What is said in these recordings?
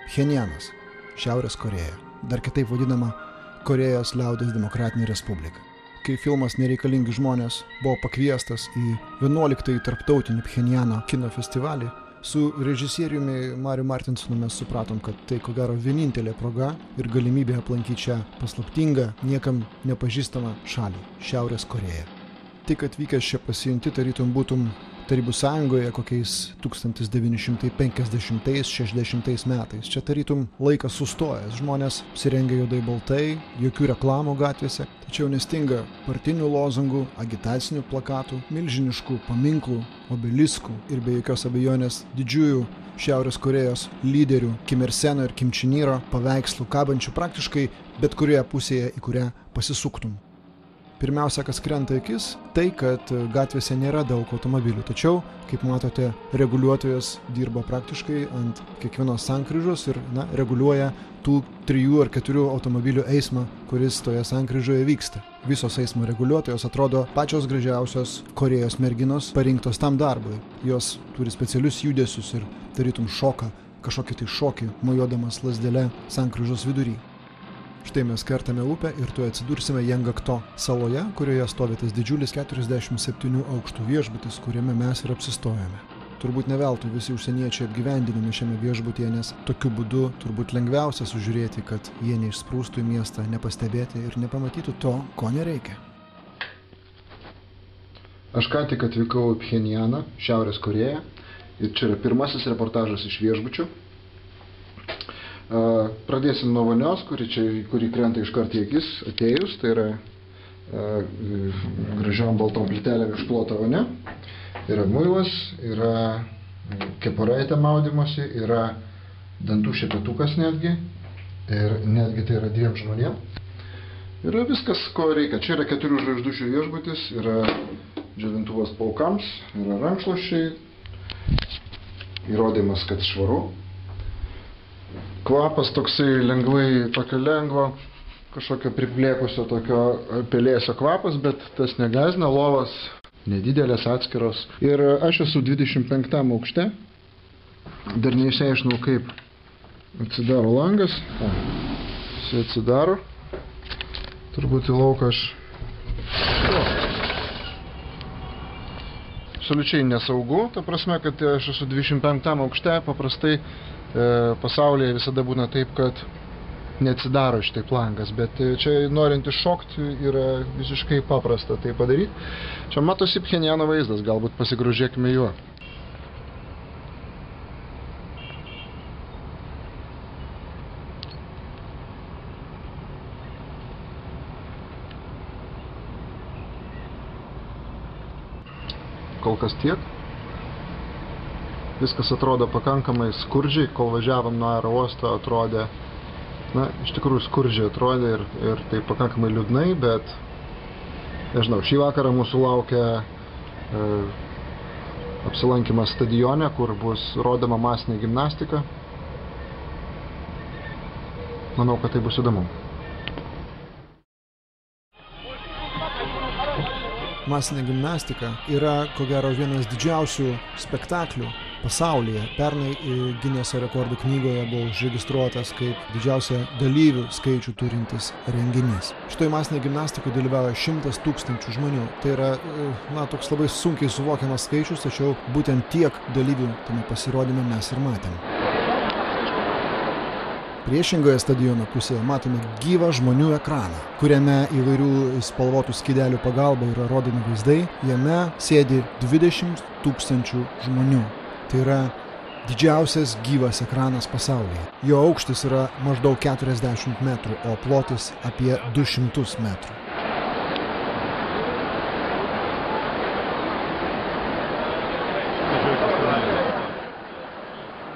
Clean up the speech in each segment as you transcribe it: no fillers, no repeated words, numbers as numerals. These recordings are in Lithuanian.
Pchenjanas, Šiaurės Korėja, dar kitaip vadinama Korėjos liaudies demokratinė respublika. Kai filmas Nereikalingi žmonės buvo pakviestas į 11-ąjį tarptautinį Pchenjano kino festivalį, su režisieriumi Mariu Martinsonu mes supratom, kad tai ko gero vienintelė proga ir galimybė aplankyti šią paslaptingą, niekam nepažįstamą šalį – Šiaurės Korėją. Tik atvykęs čia pasijunti, tarytum būtum Tarybų sąjungoje kokiais 1950–60 metais. Čia tarytum laikas sustojęs, žmonės apsirengę juodai baltai, jokių reklamų gatvėse, tačiau nestinga partinių lozungų, agitacinių plakatų, milžiniškų paminklų, obeliskų ir be jokios abejonės didžiųjų Šiaurės Korėjos lyderių Kim Ir Seno ir Kim Chen Iro paveikslų kabančių praktiškai bet kurioje pusėje, į kurią pasisuktum. Pirmiausia, kas krenta akis, tai, kad gatvėse nėra daug automobilių, tačiau, kaip matote, reguliuotojas dirba praktiškai ant kiekvienos sankryžos ir reguliuoja tų 3 ar 4 automobilių eismą, kuris toje sankryžoje vyksta. Visos eismo reguliuotojos atrodo pačios gražiausios Korėjos merginos parinktos tam darbui. Jos turi specialius judesius ir tarytum šoka, kažkokį tai šokį, mojuodamas lazdele sankryžos vidury. Štai mes kertame upę ir tuoj atsidursime Jangakto saloje, kurioje stovi tas didžiulis 47 aukštų viešbutis, kuriame mes ir apsistojame. Turbūt ne veltui visi užsieniečiai apgyvendinami šiame viešbutyje, nes tokiu būdu turbūt lengviausia sužiūrėti, kad jie neišsprūstų į miestą, nepastebėti ir nepamatytų to, ko nereikia. Aš ką tik atvykau į Pchenjaną, Šiaurės Korėją, ir čia yra pirmasis reportažas iš viešbučių. Pradėsim nuo vonios, kuri krenta iškart į akis atėjus, tai yra gražiom baltom plytelėm išklota vonia. Yra muilas, yra kepuraitė maudymosi, yra dantų šepetukas netgi, ir netgi tai yra 2 žmonėm. Yra viskas, ko reikia. Čia yra 4 žvaigždučių viešbutis, yra džiovintuvas plaukams, yra rankšluosčiai, įrodymas, kad švaru. Kvapas toksai lengvai, tokio lengvo, kažkokio priplėkusio tokio pelėsio kvapas, bet tas negąsdina, lovas nedidelės atskiros. Ir aš esu 25 aukšte, dar neišsiaiškinau, kaip atsidaro langas. Jis atsidaro, turbūt į lauką aš... Absoliučiai nesaugu, ta prasme, kad aš esu 25 aukšte, paprastai pasaulyje visada būna taip, kad neatsidaro šitaip langas, bet čia norint iššokti yra visiškai paprasta tai padaryti. Čia matosi Pchenjano vaizdas, galbūt pasigrožėkime juo. Kol kas tiek. Viskas atrodo pakankamai skurdžiai, kol važiavom nuo aerouosto atrodė, iš tikrųjų skurdžiai atrodė ir tai pakankamai liūdnai, bet, nežinau, šį vakarą mūsų laukia apsilankymas stadione, kur bus rodoma masinė gimnastika. Manau, kad tai bus įdomu. Masinė gimnastika yra, ko gero, vienas didžiausių spektaklių pasaulyje. Pernai Gineso rekordų knygoje buvo užregistruotas kaip didžiausia dalyvių skaičių turintis renginys. Šitoj masinėje gimnastikoje dalyvauja 100 000 žmonių. Tai yra, toks labai sunkiai suvokiamas skaičius, tačiau būtent tiek dalyvių tame pasirodyme mes ir matėme. Priešingoje stadiono pusėje matome gyvą žmonių ekraną, kuriame įvairių spalvotų skydelių pagalba yra rodomi vaizdai. Jame sėdi 20 000 žmonių. Tai yra didžiausias gyvas ekranas pasaulyje. Jo aukštis yra maždaug 40 metrų, o plotis apie 200 metrų.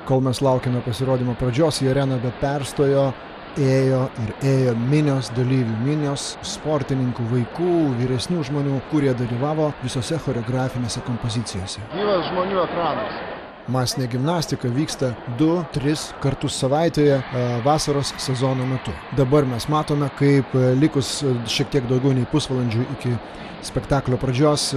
Kol mes laukėme pasirodymo pradžios, į areną be perstojo ėjo minios dalyvių, minios sportininkų, vaikų, vyresnių žmonių, kurie dalyvavo visose choreografinėse kompozicijose. Gyvas žmonių ekranas. Masinė gimnastika vyksta 2-3 kartus savaitėje vasaros sezono metu. Dabar mes matome, kaip likus šiek tiek daugiau nei pusvalandžių iki spektaklio pradžios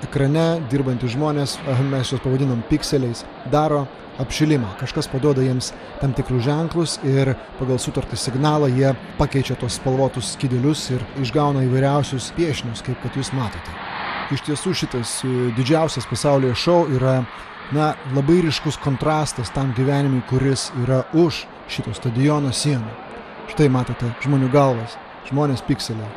ekrane dirbantys žmonės, mes juos pavadinam pikseliais, daro apšilimą. Kažkas paduoda jiems tam tikrus ženklus ir pagal sutartį signalą jie pakeičia tos spalvotus skydelius ir išgauna įvairiausius piešinius, kaip kad jūs matote. Iš tiesų šitas didžiausias pasaulyje šou yra labai ryškus kontrastas tam gyvenimui, kuris yra už šito stadiono sienų. Štai matote žmonių galvas, žmonės pikseliai.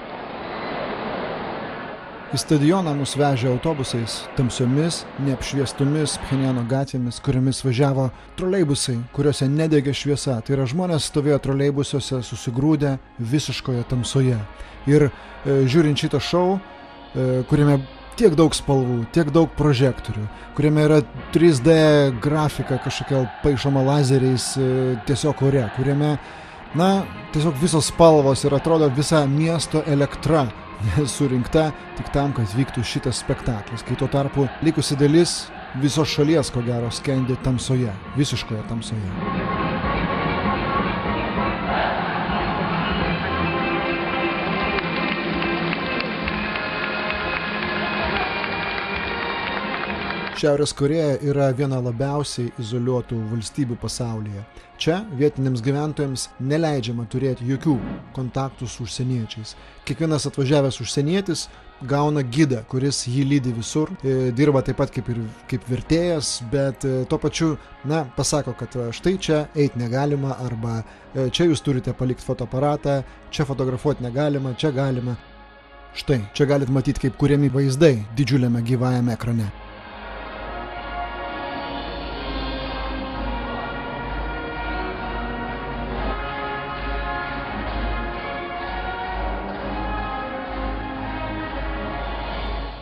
Į stadioną mus vežė autobusais, tamsiomis, neapšviestomis Pchenjano gatvėmis, kuriomis važiavo troleibusai, kuriuose nedegė šviesa. Tai yra žmonės stovėjo troleibusuose susigrūdę visiškoje tamsoje. Ir žiūrint šitą šou, kuriame tiek daug spalvų, tiek daug prožektorių, kuriame yra 3D grafika kažkokia paišoma lazeriais tiesiog ore, kuriame, tiesiog visos spalvos ir atrodo visa miesto elektra surinkta tik tam, kad vyktų šitas spektaklis, kai tuo tarpu likusi dalis visos šalies, ko gero, skendi tamsoje, visiškoje tamsoje. Šiaurės Korėja yra viena labiausiai izoliuotų valstybių pasaulyje. Čia vietiniams gyventojams neleidžiama turėti jokių kontaktų su užsieniečiais. Kiekvienas atvažiavęs užsienietis gauna gidą, kuris jį lydi visur, dirba taip pat kaip vertėjas, bet tuo pačiu, pasako, kad štai čia eiti negalima, arba čia jūs turite palikti fotoaparatą, čia fotografuoti negalima, čia galima. Štai, čia galit matyti, kaip kuriami vaizdai didžiuliame gyvajame ekrane.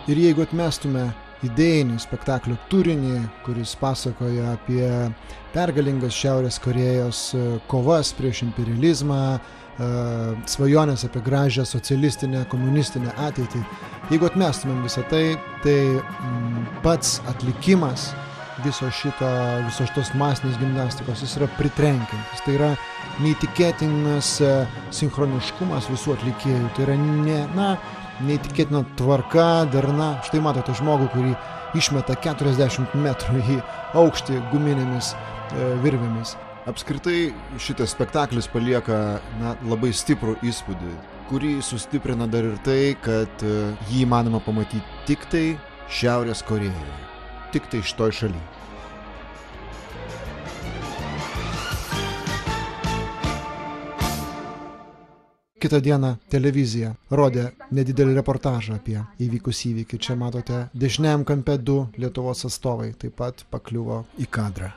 Ir jeigu atmestume idėjinį spektaklio turinį, kuris pasakoja apie pergalingas Šiaurės Korėjos kovas prieš imperializmą, svajonės apie gražią socialistinę, komunistinę ateitį, jeigu atmestumėm visą tai, tai pats atlikimas visos šitos masinės gimnastikos, jis yra pritrenkiantis. Tai yra neįtikėtinas sinchroniškumas visų atlikėjų, tai yra neįtikėtina tvarka, darna. Štai matote žmogų, kurį išmeta 40 metrų į aukštį guminėmis virvėmis. Apskritai šitas spektaklis palieka labai stiprų įspūdį, kurį sustiprina dar ir tai, kad jį įmanoma pamatyti tik tai Šiaurės Korėjoje, tik tai šitoj šaly. Kitą dieną televizija rodė nedidelį reportažą apie įvykus įvykį. Čia matote dešiniajam kampe 2 Lietuvos atstovai taip pat pakliuvo į kadrą.